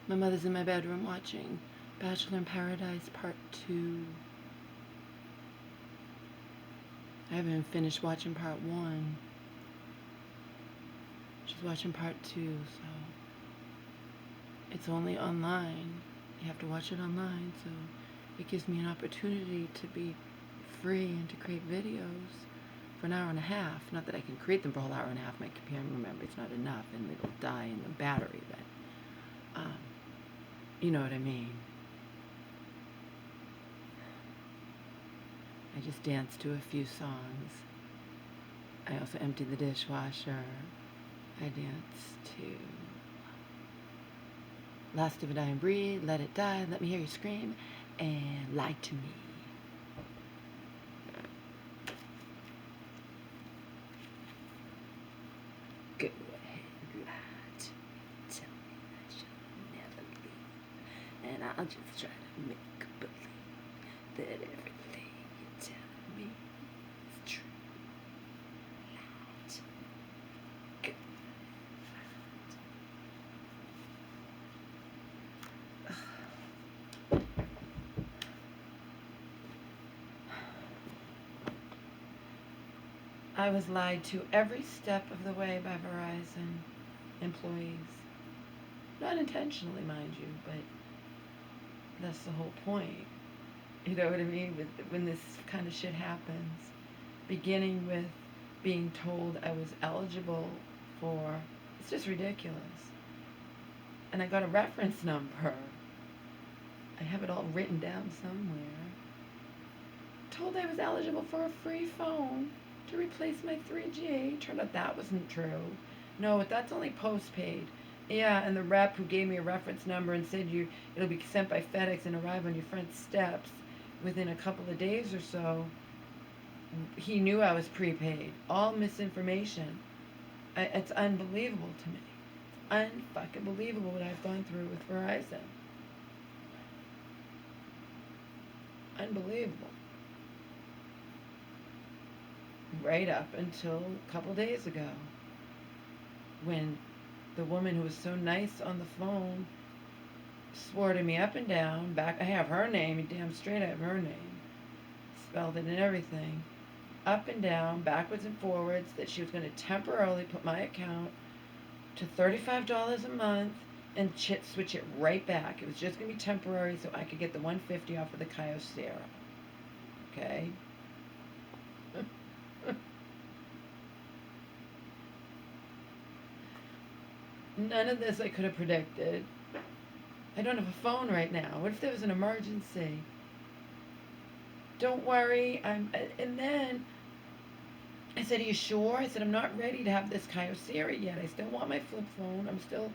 My mother's in my bedroom watching Bachelor in Paradise Part 2. I haven't even finished watching Part 1. She's watching Part 2, so it's only online. You have to watch it online, so it gives me an opportunity to be free and to create videos for an hour and a half. Not that I can create them for a whole hour and a half. My computer memory's not enough, and it'll die in the battery, but you know what I mean. I just danced to a few songs. I also emptied the dishwasher. I danced to Last of a Dying Breed, Let It Die, Let Me Hear You Scream, and Lie to Me. Go ahead, lie to me. Tell me that you'll never leave. And I'll just try to make believe that everything you tell me is true. Lie to me. Go I was lied to every step of the way by Verizon employees. Not intentionally, mind you, but that's the whole point. You know what I mean? When this kind of shit happens, beginning with being told I was eligible for, it's just ridiculous. And I got a reference number. I have it all written down somewhere. Told I was eligible for a free phone to replace my 3G. Turned out that wasn't true. No, that's only postpaid. Yeah, and the rep who gave me a reference number and said it'll be sent by FedEx and arrive on your front steps within a couple of days or so, he knew I was prepaid. All misinformation. It's unbelievable to me. Unfucking believable what I've gone through with Verizon. Unbelievable. Right up until a couple days ago, when the woman who was so nice on the phone swore to me up and down, I have her name, damn straight I have her name, spelled it and everything, up and down, backwards and forwards, that she was going to temporarily put my account to $35 a month and switch it right back. It was just going to be temporary so I could get the $150 off of the Kyocera. Okay? None of this I could have predicted. I don't have a phone right now. What if there was an emergency? Don't worry. And then I said, are you sure? I said, I'm not ready to have this Kyocera yet. I still want my flip phone. I'm still,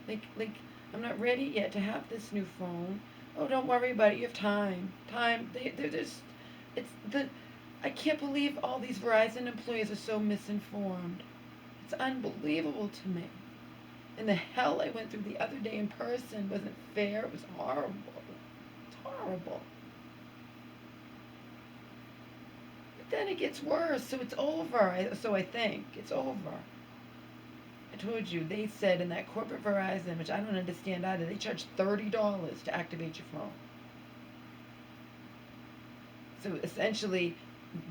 I'm not ready yet to have this new phone. Oh, don't worry about it. You have time. They're just, I can't believe all these Verizon employees are so misinformed. It's unbelievable to me. And the hell I went through the other day in person wasn't fair. It was horrible. It's horrible. But then it gets worse, so it's over. So I think it's over. I told you, they said in that corporate Verizon, which I don't understand either, they charge $30 to activate your phone. So essentially,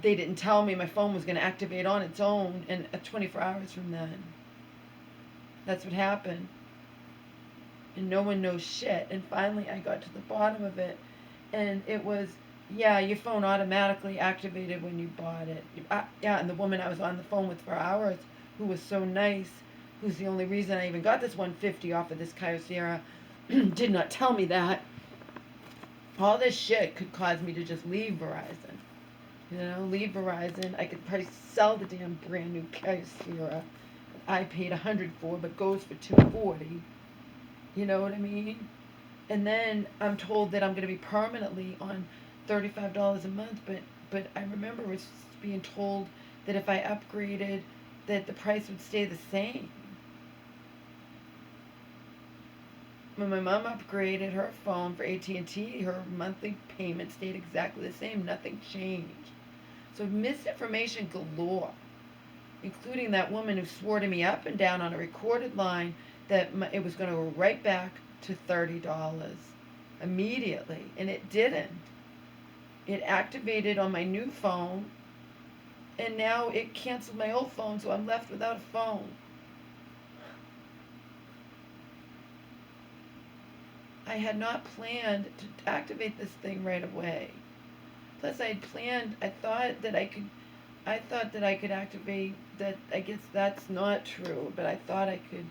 they didn't tell me my phone was going to activate on its own in 24 hours from then. That's what happened. And no one knows shit. And finally I got to the bottom of it. And it was, yeah, your phone automatically activated when you bought it. Yeah, and the woman I was on the phone with for hours, who was so nice, who's the only reason I even got this $150 off of this Kyocera, did not tell me that. All this shit could cause me to just leave Verizon. You know, leave Verizon. I could probably sell the damn brand new Kyocera I paid $100 for, but goes for $240. You know what I mean? And then I'm told that I'm going to be permanently on $35 a month, but I remember was being told that if I upgraded, that the price would stay the same. When my mom upgraded her phone for AT&T, her monthly payment stayed exactly the same. Nothing changed. So misinformation galore, including that woman who swore to me up and down on a recorded line that it was going to go right back to $30 immediately, and it didn't. It activated on my new phone, and now it canceled my old phone, so I'm left without a phone. I had not planned to activate this thing right away. Plus, I had planned, I thought that I could activate that. I guess that's not true, but I thought I could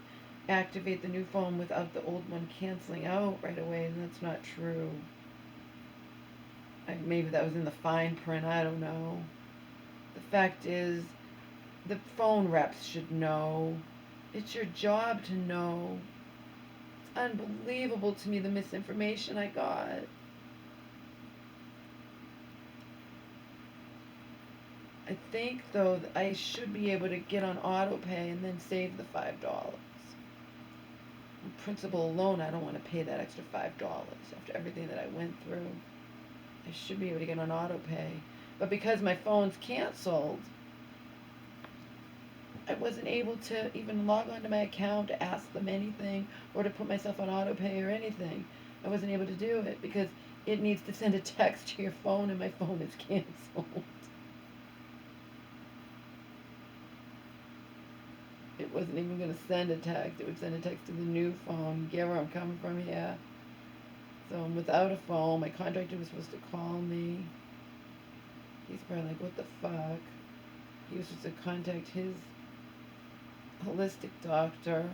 activate the new phone without the old one canceling out right away, and that's not true. Maybe that was in the fine print, I don't know. The fact is, the phone reps should know. It's your job to know. It's unbelievable to me, the misinformation I got. I think, though, that I should be able to get on auto pay and then save the $5. In principle alone, I don't want to pay that extra $5 after everything that I went through. I should be able to get on auto pay. But because my phone's canceled, I wasn't able to even log onto my account to ask them anything or to put myself on auto pay or anything. I wasn't able to do it because it needs to send a text to your phone and my phone is canceled. It wasn't even going to send a text. It would send a text to the new phone. You get where I'm coming from here? So I'm without a phone. My contractor was supposed to call me. He's probably like, what the fuck? He was supposed to contact his holistic doctor.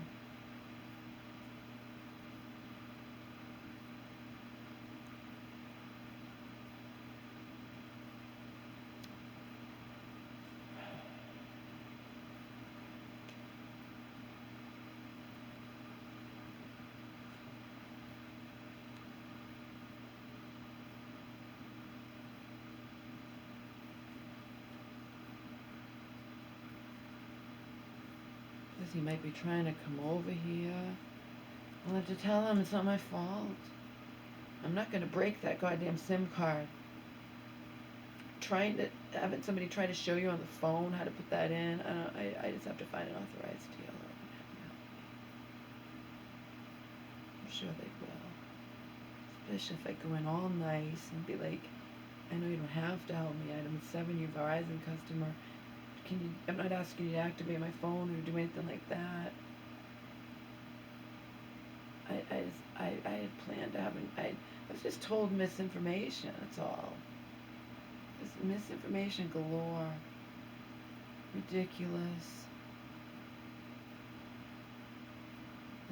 He might be trying to come over here. I'll have to tell him it's not my fault. I'm not going to break that goddamn SIM card. Trying to having somebody try to show you on the phone how to put that in. I just have to find an authorized dealer. I'm sure they will. Especially if I go in all nice and be like, I know you don't have to help me. I'm a 7-year Verizon customer. I'm not asking you to activate my phone or do anything like that. I had planned to have I was just told misinformation, that's all. Just misinformation galore. Ridiculous.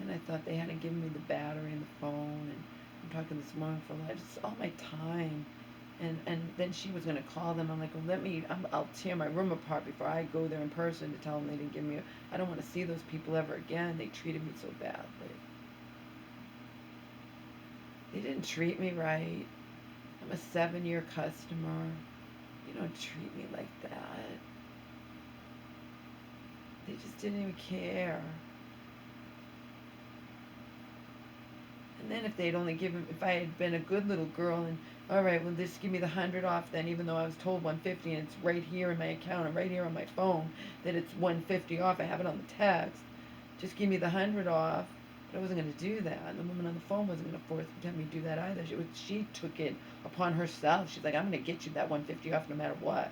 And I thought they hadn't given me the battery in the phone, and I'm talking this morning for just all my time. And then she was going to call them. I'm like, well, I'll tear my room apart before I go there in person to tell them they didn't give me I don't want to see those people ever again. They treated me so badly. They didn't treat me right. I'm a 7-year customer. You don't treat me like that. They just didn't even care. And then if I had been a good little girl and, all right, well, just give me the 100 off then, even though I was told 150 and it's right here in my account and right here on my phone that it's 150 off. I have it on the text. Just give me the 100 off. But I wasn't going to do that. And the woman on the phone wasn't going to have me do that either. She took it upon herself. She's like, I'm going to get you that 150 off no matter what.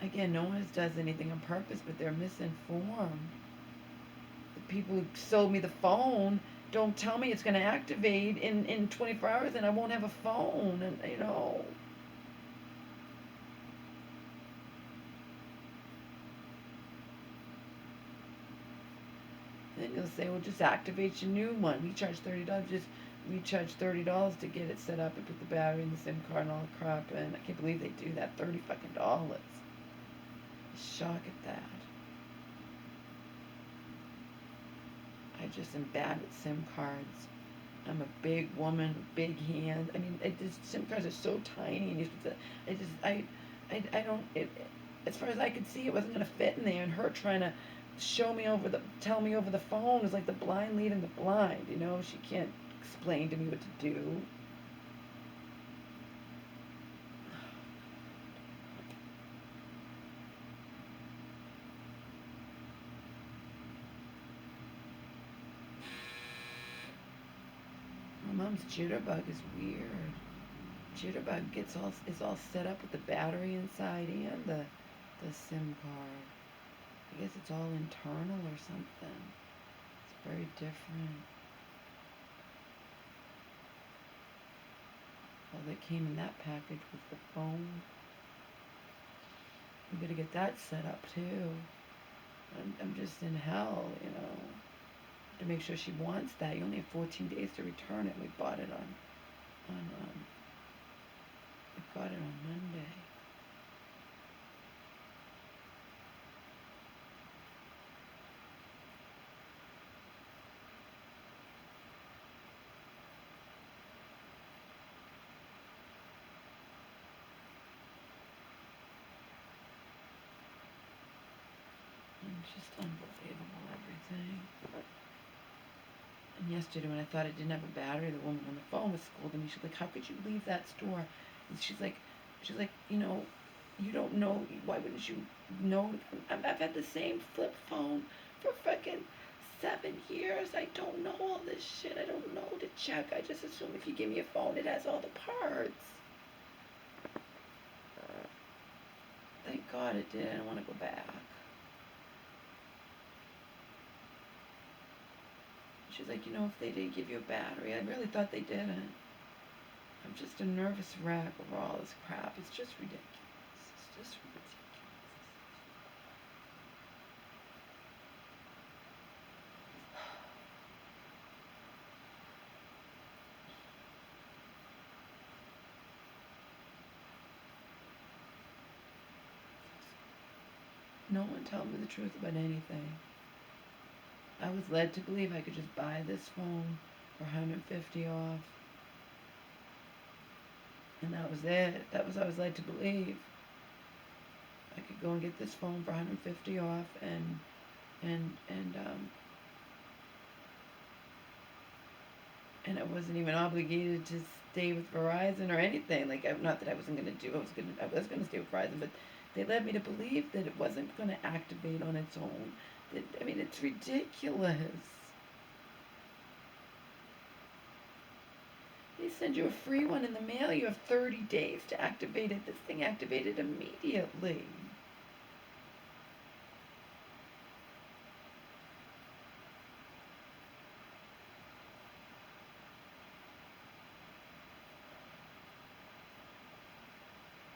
Again, no one does anything on purpose, but they're misinformed. The people who sold me the phone don't tell me it's going to activate in 24 hours and I won't have a phone. And, then you'll say, well, just activate your new one. We charge $30. We charge $30 to get it set up and put the battery in the SIM card and all the crap. And I can't believe they do that. $30 fucking dollars. Shock at that. I just am bad at SIM cards. I'm a big woman, big hands. I mean, SIM cards are so tiny. I don't. As far as I could see, it wasn't gonna fit in there. And her trying to tell me over the phone is like the blind leading the blind. She can't explain to me what to do. Mom's jitterbug is weird. Jitterbug is all set up with the battery inside and the SIM card. I guess it's all internal or something. It's very different. All that came in that package was the phone. We gotta get that set up too. I'm just in hell, you know. To make sure she wants that. You only have 14 days to return it. We bought it we got it on Monday. It's just unbelievable, everything. And yesterday when I thought it didn't have a battery, the woman on the phone was scolding me. She's like, how could you leave that store? And she's like, you know, you don't know, why wouldn't you know? I've had the same flip phone for fucking 7 years. I don't know all this shit. I don't know to check. I just assume if you give me a phone, it has all the parts. Thank God it did. I don't want to go back. She's like, you know, if they did give you a battery, I really thought they didn't. I'm just a nervous wreck over all this crap. It's just ridiculous. It's just ridiculous. No one told me the truth about anything. I was led to believe I could just buy this phone for $150 off. And that was it. That was what I was led to believe. I could go and get this phone for $150 off and I wasn't even obligated to stay with Verizon or anything. Like, not that I wasn't going to do. I was going to stay with Verizon, but they led me to believe that it wasn't going to activate on its own. I mean, it's ridiculous. They send you a free one in the mail. You have 30 days to activate it. This thing activated immediately.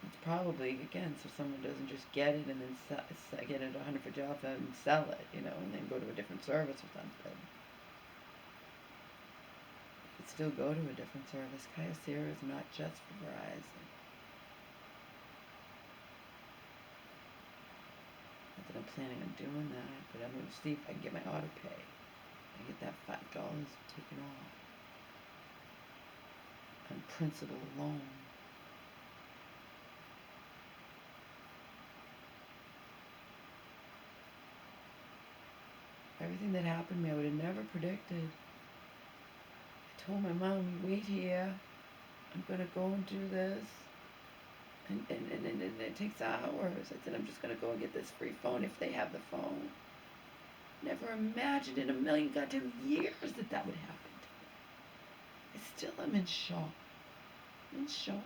It's probably, again, so someone doesn't just get it and then get it $150 off and sell it, you know, and then go to a different service or something. You could still go to a different service. Kyocera is not just for Verizon. Not that I'm planning on doing that, but I'm going to see if I can get my auto pay. I get that $5 taken off on principal alone. Everything that happened to me, I would have never predicted. I told my mom, you wait here. I'm going to go and do this. And it takes hours. I said, I'm just going to go and get this free phone if they have the phone. Never imagined in a million goddamn years that that would happen to me. I still am in shock. I'm in shock.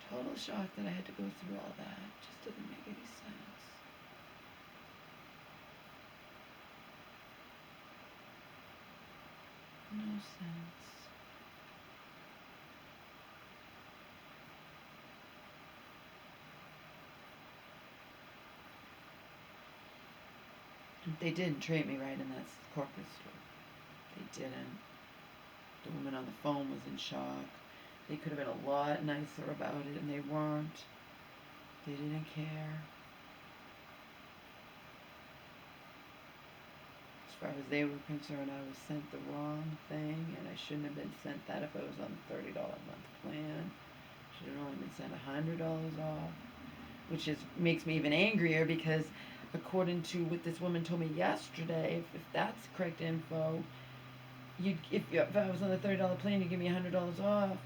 Total shock that I had to go through all that. Just didn't make any sense. No sense. They didn't treat me right in that corporate store. They didn't. The woman on the phone was in shock. They could have been a lot nicer about it, and they weren't. They didn't care. As far as they were concerned, I was sent the wrong thing, and I shouldn't have been sent that if I was on the $30 a month plan. Should have only been sent $100 off, which makes me even angrier because, according to what this woman told me yesterday, if that's correct info, if I was on the $30 plan, you give me $100 off.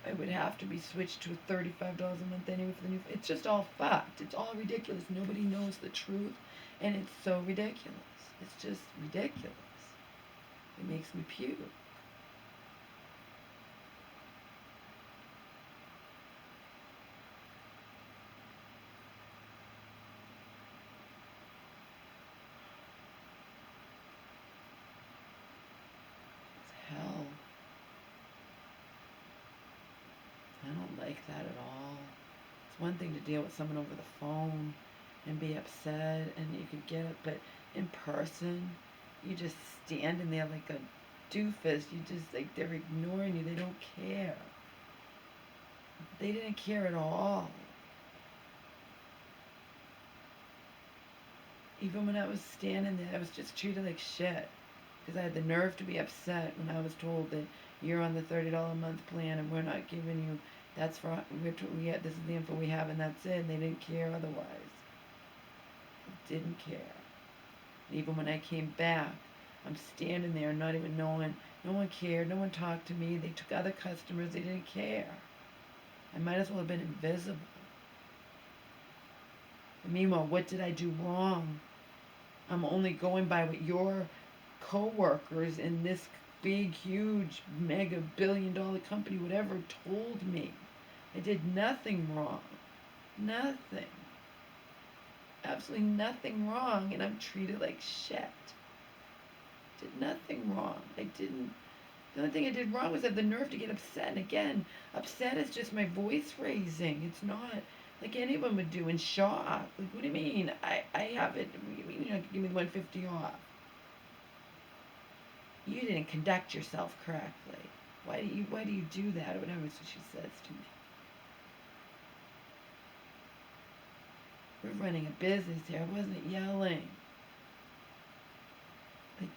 it would have to be switched to $35 a month anyway for the new. It's just all fucked. It's all ridiculous. Nobody knows the truth, and it's so ridiculous. It's just ridiculous. It makes me puke. It's hell. I don't like that at all. It's one thing to deal with someone over the phone and be upset and you could get it, but in person, you just standing there like a doofus. You just, like, they're ignoring you. They don't care. They didn't care at all. Even when I was standing there, I was just treated like shit. Because I had the nerve to be upset when I was told that you're on the $30 a month plan and we're not giving you, that's for, we have, this is the info we have and that's it. And they didn't care otherwise. They didn't care. Even when I came back, I'm standing there not even knowing, no one cared, no one talked to me. They took other customers, they didn't care. I might as well have been invisible. And meanwhile, what did I do wrong? I'm only going by what your co-workers in this big, huge, mega billion-dollar company, whatever, told me. I did nothing wrong. Nothing. Absolutely nothing wrong, and I'm treated like shit. Did nothing wrong. I didn't. The only thing I did wrong was have the nerve to get upset. And again, upset is just my voice raising. It's not like anyone would do in shock. Like, what do you mean? I have it. What do you mean you're not gonna give me the 150 off? You didn't conduct yourself correctly. Why do you do that? Or whatever she says to me. We're running a business here. I wasn't yelling. Like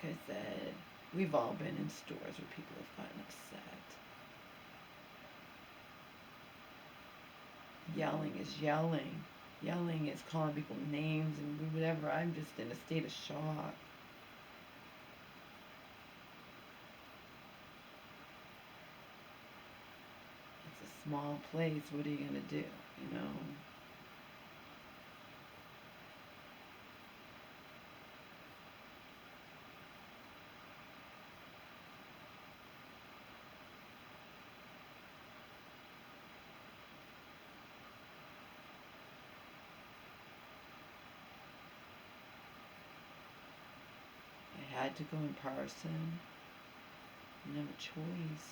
I said, we've all been in stores where people have gotten upset. Yelling is yelling. Yelling is calling people names and whatever. I'm just in a state of shock. It's a small place. What are you going to do? You know? I had to go in person. I didn't have a choice.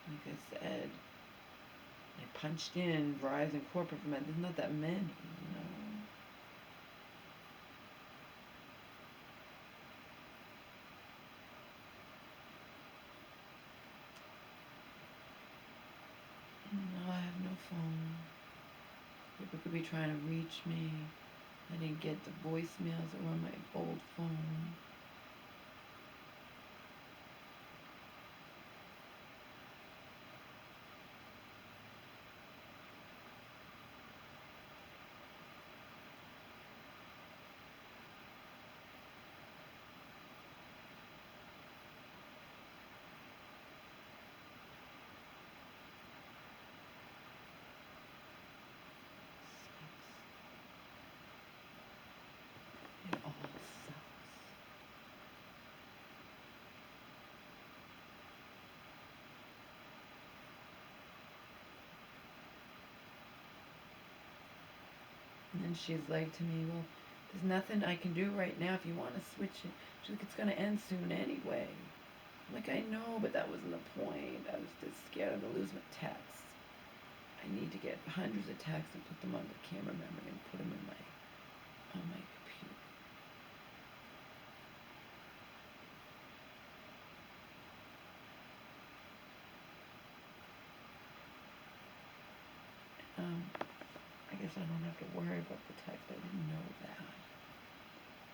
Like I said, I punched in Verizon Corporate for there's not that many, you know. No, I have no phone. People could be trying to reach me. I didn't get the voicemails that were on my old phone. It all sucks. And then she's like to me, well, there's nothing I can do right now if you want to switch it. She's like, it's going to end soon anyway. I'm like, I know, but that wasn't the point. I was just scared I'm going to lose my texts. I need to get hundreds of texts and put them on the camera memory and put them in on my computer. I guess I don't have to worry about the text. I didn't know that.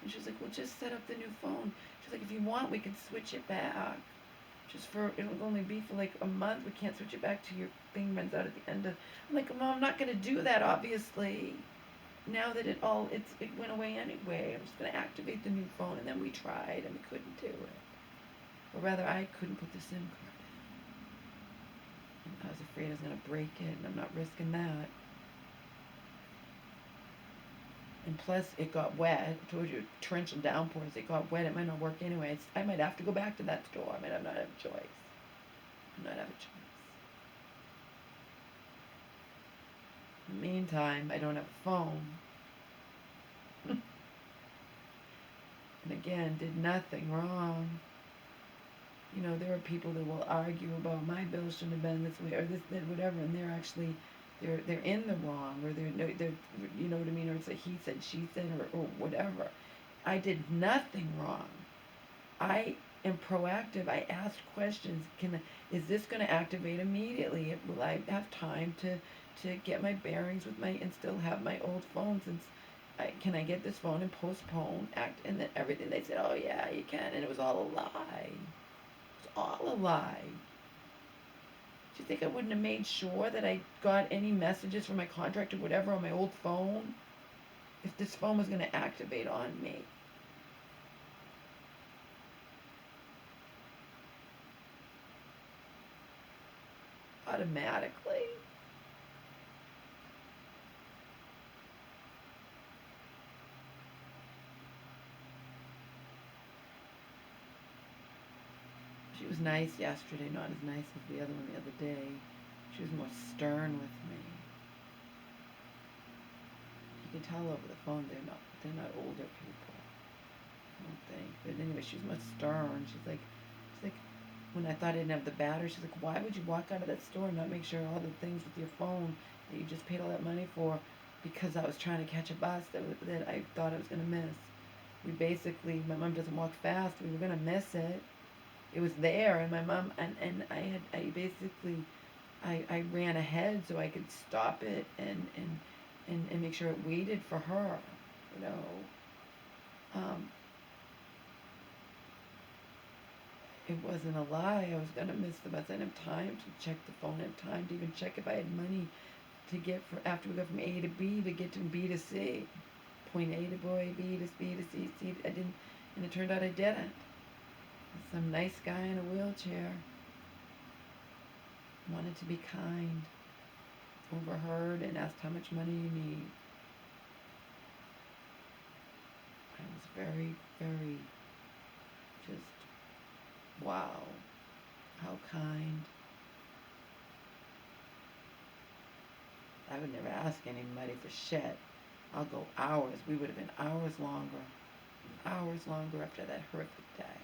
And she's like, well, just set up the new phone. She's like, if you want, we can switch it back. Just for, it'll only be for like a month. We can't switch it back to your thing runs out at the end of. I'm like, well, I'm not going to do that, obviously. Now that it went away anyway. I'm just going to activate the new phone. And then we tried and we couldn't do it. Or rather, I couldn't put the SIM card in. I was afraid I was going to break it, and I'm not risking that. And plus, it got wet. I told you, torrential downpours. It got wet. It might not work anyway. I might have to go back to that store. I might not have a choice. I might not have a choice. In the meantime, I don't have a phone. And again, did nothing wrong. You know, there are people that will argue about my bill shouldn't have been this way or this, that, whatever, and they're actually they're in the wrong, or they're you know what I mean, or it's a he said, she said, or whatever. I did nothing wrong. I am proactive. I asked questions. Is this going to activate immediately? Will I have time to get my bearings with my and still have my old phone since can I get this phone and postpone act and then everything they said, oh yeah, you can, and it was all a lie. It's all a lie. Do you think I wouldn't have made sure that I got any messages from my contract or whatever on my old phone if this phone was going to activate on me? Automatically? She was nice yesterday, not as nice as the other one the other day. She was more stern with me. You can tell over the phone they're not older people. I don't think. But anyway, she was much stern. She's like, when I thought I didn't have the battery, she's like, why would you walk out of that store and not make sure all the things with your phone that you just paid all that money for? Because I was trying to catch a bus that I thought I was going to miss. My mom doesn't walk fast. We were going to miss it. It was there, and my mom, and I ran ahead so I could stop it and make sure it waited for her, you know. It wasn't a lie. I was gonna miss the bus. I didn't have time to check the phone. I didn't have time to even check if I had money to get after we go from A to B to get to B to C. Point A to boy, B to C, C. I didn't, and it turned out I didn't. Some nice guy in a wheelchair wanted to be kind, overheard, and asked how much money you need. I was very, very just, wow, how kind. I would never ask anybody for shit. I'll go hours. We would have been hours longer after that horrific day.